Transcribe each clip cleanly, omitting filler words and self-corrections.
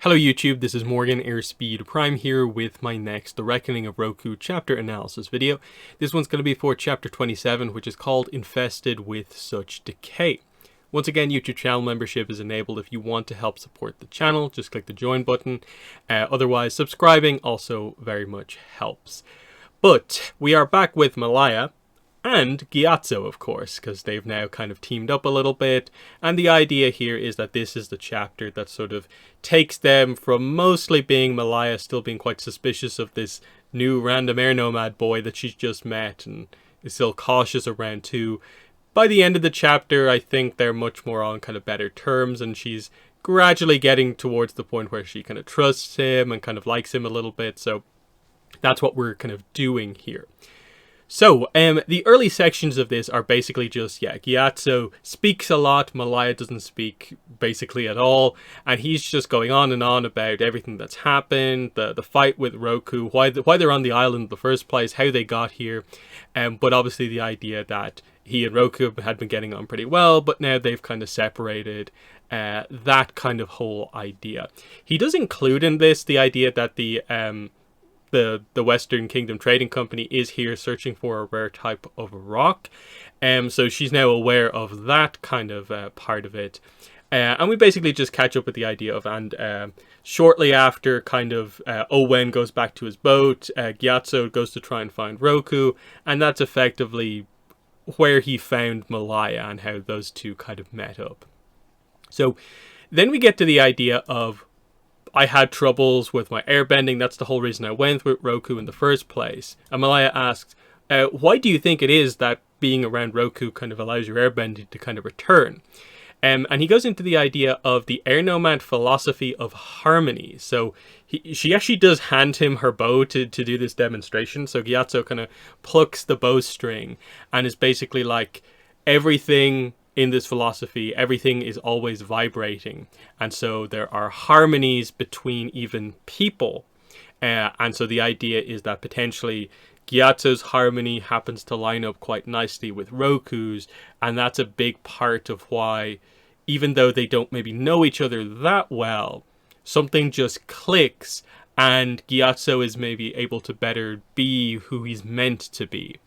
Hello YouTube, this is Morgan Airspeed Prime here with my next The Reckoning of Roku chapter analysis video. This one's going to be for chapter 27, which is called Infested with Such Decay. Once again, YouTube channel membership is enabled if you want to help support the channel. Just click the join button. Otherwise, subscribing also very much helps. But we are back with Malia and Gatu, of course, because they've now kind of teamed up a little bit. And the idea here is that this is the chapter that sort of takes them from mostly being Malia, still being quite suspicious of this new random air nomad boy that she's just met and is still cautious around too. By the end of the chapter, I think they're much more on kind of better terms, and she's gradually getting towards the point where she kind of trusts him and kind of likes him a little bit. So that's what we're kind of doing here. So, the early sections of this are basically just, Gatu speaks a lot, Malia doesn't speak basically at all, and he's just going on and on about everything that's happened, the fight with Roku, why they're on the island in the first place, how they got here, but obviously the idea that he and Roku had been getting on pretty well, but now they've kind of separated, that kind of whole idea. He does include in this the idea that the Western Kingdom Trading Company is here searching for a rare type of rock. So she's now aware of that kind of part of it. And we basically just catch up with the idea of, and shortly after, kind of, Owen goes back to his boat, Gatu goes to try and find Roku, and that's effectively where he found Malia and how those two kind of met up. So then we get to the idea of, I had troubles with my airbending. That's the whole reason I went with Roku in the first place. And Malia asks, why do you think it is that being around Roku kind of allows your airbending to kind of return? And he goes into the idea of the air nomad philosophy of harmony. So she actually does hand him her bow to do this demonstration. So Gatu kind of plucks the bowstring and is basically like, everything in this philosophy, everything is always vibrating, and so there are harmonies between even people, and so the idea is that potentially Gyatu's harmony happens to line up quite nicely with Roku's, and that's a big part of why, even though they don't maybe know each other that well, something just clicks and Gatu is maybe able to better be who he's meant to be.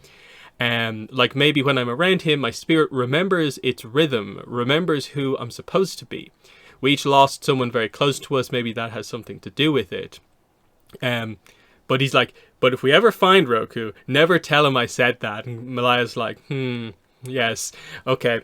Like maybe when I'm around him, my spirit remembers its rhythm, remembers who I'm supposed to be. We each lost someone very close to us, maybe that has something to do with it. But he's like, but if we ever find Roku, never tell him I said that. And Malia's like, yes, okay.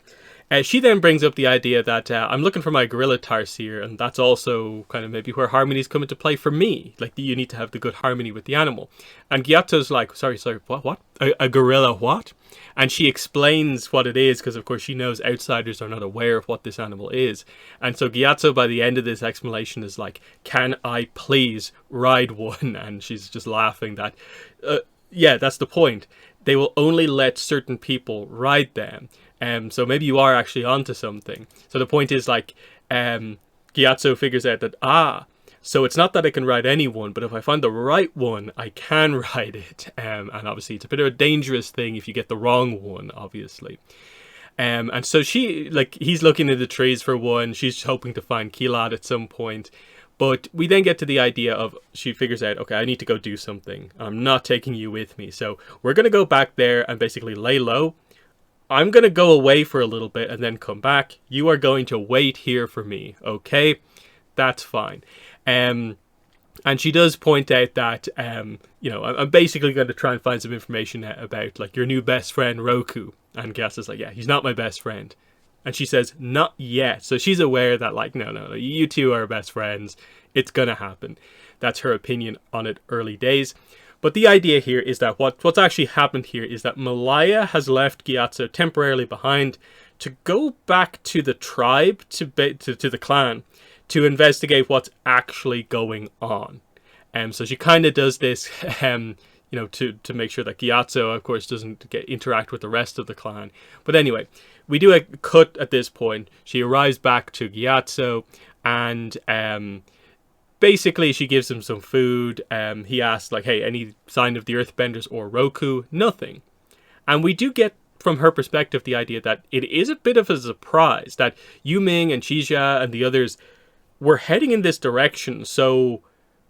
She then brings up the idea that I'm looking for my gorilla tarsier, and that's also kind of maybe where harmonies come into play for me. Like, you need to have the good harmony with the animal. And Gyatu's like, sorry, what? A gorilla what? And she explains what it is, because of course she knows outsiders are not aware of what this animal is. And so Gatu, by the end of this explanation, is like, can I please ride one? And she's just laughing that, yeah, that's the point. They will only let certain people ride them. So maybe you are actually onto something. So the point is like, Gatu figures out that, so it's not that I can ride anyone, but if I find the right one, I can ride it. And obviously it's a bit of a dangerous thing if you get the wrong one, obviously. And so he's looking in the trees for one. She's hoping to find Kilad at some point. But we then get to the idea of, she figures out, okay, I need to go do something. I'm not taking you with me. So we're going to go back there and basically lay low. I'm going to go away for a little bit and then come back. You are going to wait here for me, okay? That's fine. And she does point out that, I'm basically going to try and find some information about, like, your new best friend, Roku. And Gatu's like, yeah, he's not my best friend. And she says, not yet. So she's aware that, like, no, you two are best friends. It's going to happen. That's her opinion on it early days. But the idea here is that what's actually happened here is that Malia has left Gatu temporarily behind to go back to the tribe, to the clan, to investigate what's actually going on. So she kind of does this, to make sure that Gatu, of course, doesn't interact with the rest of the clan. But anyway, we do a cut at this point. She arrives back to Gatu, and basically, she gives him some food. He asks, like, hey, any sign of the Earthbenders or Roku? Nothing. And we do get, from her perspective, the idea that it is a bit of a surprise that Yu Ming and Chija and the others we're heading in this direction, so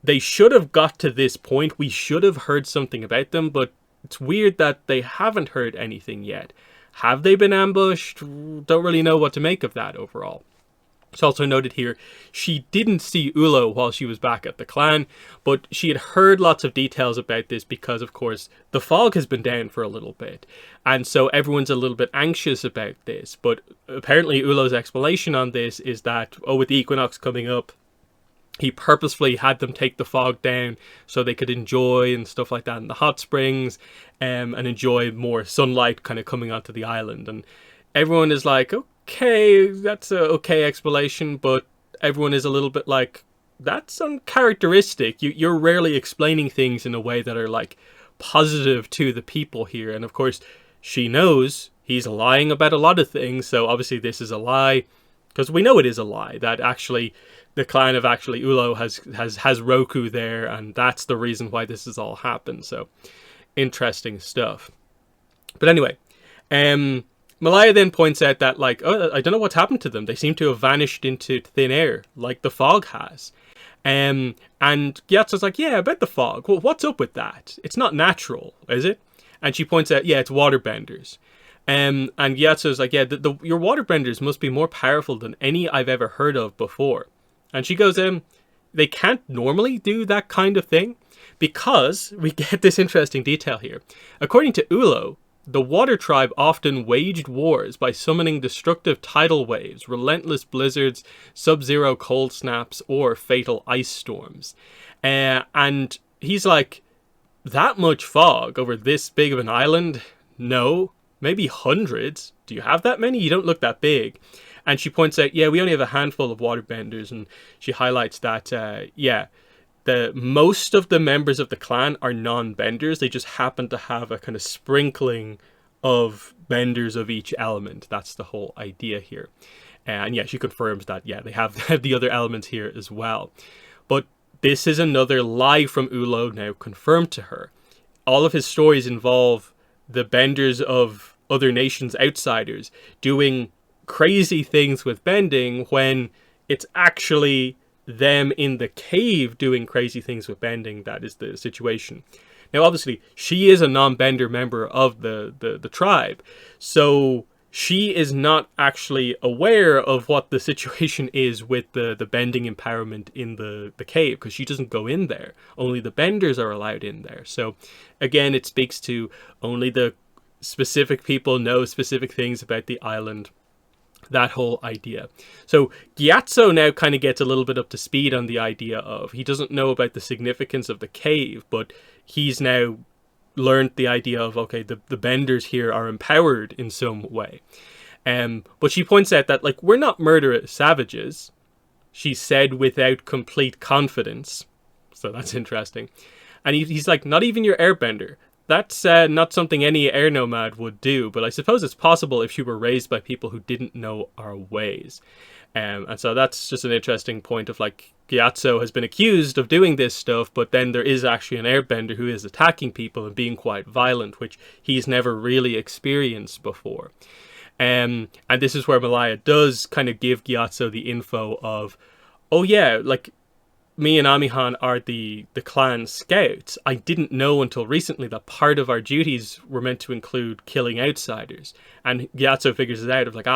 they should have got to this point. We should have heard something about them, but it's weird that they haven't heard anything yet. Have they been ambushed? Don't really know what to make of that overall. It's also noted here, she didn't see Ulo while she was back at the clan, but she had heard lots of details about this because, of course, the fog has been down for a little bit. And so everyone's a little bit anxious about this. But apparently Ulo's explanation on this is that, with the equinox coming up, he purposefully had them take the fog down so they could enjoy and stuff like that in the hot springs, and enjoy more sunlight kind of coming onto the island. And everyone is like, okay, that's a okay explanation, but everyone is a little bit like, that's uncharacteristic. You're rarely explaining things in a way that are like positive to the people here. And of course, she knows he's lying about a lot of things, so obviously this is a lie, because we know it is a lie, that actually the clan of actually Ulo has Roku there, and that's the reason why this has all happened. So interesting stuff. But anyway, Malia then points out that, like, I don't know what's happened to them. They seem to have vanished into thin air, like the fog has. And Gyatso's like, yeah, about the fog. Well, what's up with that? It's not natural, is it? And she points out, yeah, it's waterbenders. And Gyatso's like, yeah, your waterbenders must be more powerful than any I've ever heard of before. And she goes, they can't normally do that kind of thing, because we get this interesting detail here. According to Ulo, the water tribe often waged wars by summoning destructive tidal waves, relentless blizzards, sub-zero cold snaps, or fatal ice storms. And he's like, that much fog over this big of an island? No, maybe hundreds. Do you have that many? You don't look that big. And she points out, yeah, we only have a handful of waterbenders, and she highlights that, most of the members of the clan are non-benders. They just happen to have a kind of sprinkling of benders of each element. That's the whole idea here. And yeah, she confirms that, yeah, they have the other elements here as well. But this is another lie from Ulo now confirmed to her. All of his stories involve the benders of other nations' outsiders doing crazy things with bending, when it's actually them in the cave doing crazy things with bending that is the situation. Now, obviously, she is a non-bender member of the tribe, so she is not actually aware of what the situation is with the bending empowerment in the cave, because she doesn't go in there. Only the benders are allowed in there. So, again, it speaks to only the specific people know specific things about the island. That whole idea. So Gyatso now kind of gets a little bit up to speed on the idea of, he doesn't know about the significance of the cave, but he's now learned the idea of, okay, the benders here are empowered in some way. But she points out that, like, we're not murderous savages, she said without complete confidence. So that's interesting. And he's like, not even your airbender. That's not something any air nomad would do, but I suppose it's possible if you were raised by people who didn't know our ways. And so that's just an interesting point of, like, Gyatso has been accused of doing this stuff, but then there is actually an airbender who is attacking people and being quite violent, which he's never really experienced before. And this is where Malia does kind of give Gyatso the info of, oh yeah, like, me and Amihan are the clan scouts. I didn't know until recently that part of our duties were meant to include killing outsiders. And Gyatso figures it out of, like,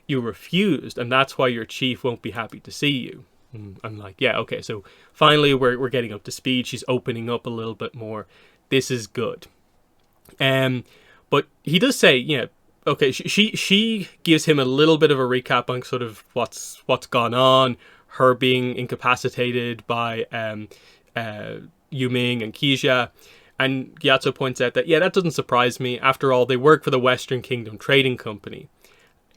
you refused, and that's why your chief won't be happy to see you. And I'm like, yeah, okay, so finally we're getting up to speed. She's opening up a little bit more. This is good. But he does say, yeah, okay, she gives him a little bit of a recap on sort of what's gone on, her being incapacitated by Yuming and Kijia. And Gyatso points out that, yeah, that doesn't surprise me. After all, they work for the Western Kingdom Trading Company.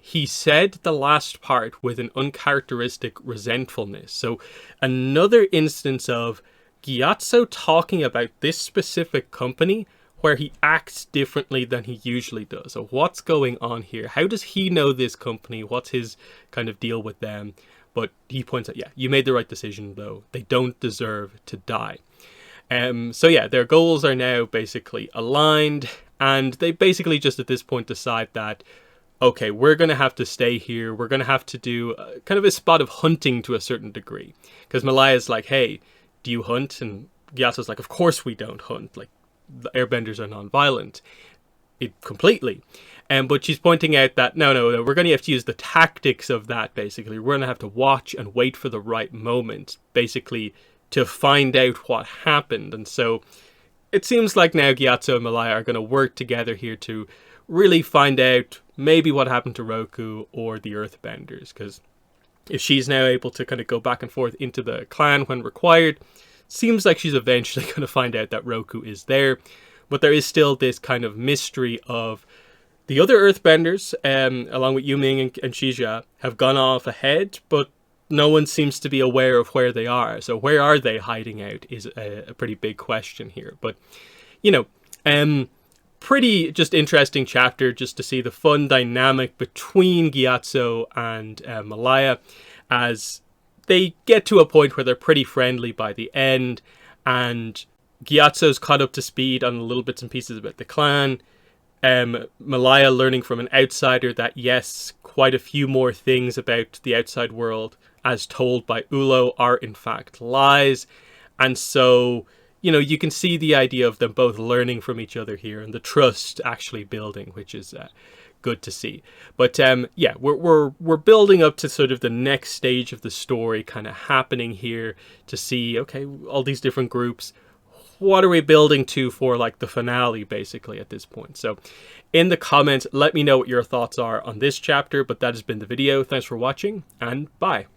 He said the last part with an uncharacteristic resentfulness. So another instance of Gyatso talking about this specific company where he acts differently than he usually does. So what's going on here? How does he know this company? What's his kind of deal with them? But he points out, yeah, you made the right decision, though. They don't deserve to die. So yeah, their goals are now basically aligned, and they basically just at this point decide that okay, we're going to have to stay here. We're going to have to do kind of a spot of hunting to a certain degree. Because Malia's like, hey, do you hunt? And Gyato's like, of course we don't hunt. Like, the airbenders are non-violent. Completely. But she's pointing out that, no, we're going to have to use the tactics of that, basically. We're going to have to watch and wait for the right moment, basically, to find out what happened. And so it seems like now Gyatso and Malia are going to work together here to really find out maybe what happened to Roku or the Earthbenders, because if she's now able to kind of go back and forth into the clan when required, seems like she's eventually going to find out that Roku is there. But there is still this kind of mystery of the other Earthbenders, along with Yuming and Shija, have gone off ahead, but no one seems to be aware of where they are. So where are they hiding out is a pretty big question here. But, you know, pretty just interesting chapter just to see the fun dynamic between Gyatso and Malia as they get to a point where they're pretty friendly by the end, and Gyatso's caught up to speed on little bits and pieces about the clan. Malia learning from an outsider that yes, quite a few more things about the outside world as told by Ulo are in fact lies. And so, you know, you can see the idea of them both learning from each other here and the trust actually building, which is good to see. But yeah, we're building up to sort of the next stage of the story kind of happening here to see, okay, all these different groups. What are we building to for like the finale basically at this point? So in the comments, let me know what your thoughts are on this chapter, but that has been the video. Thanks for watching and bye.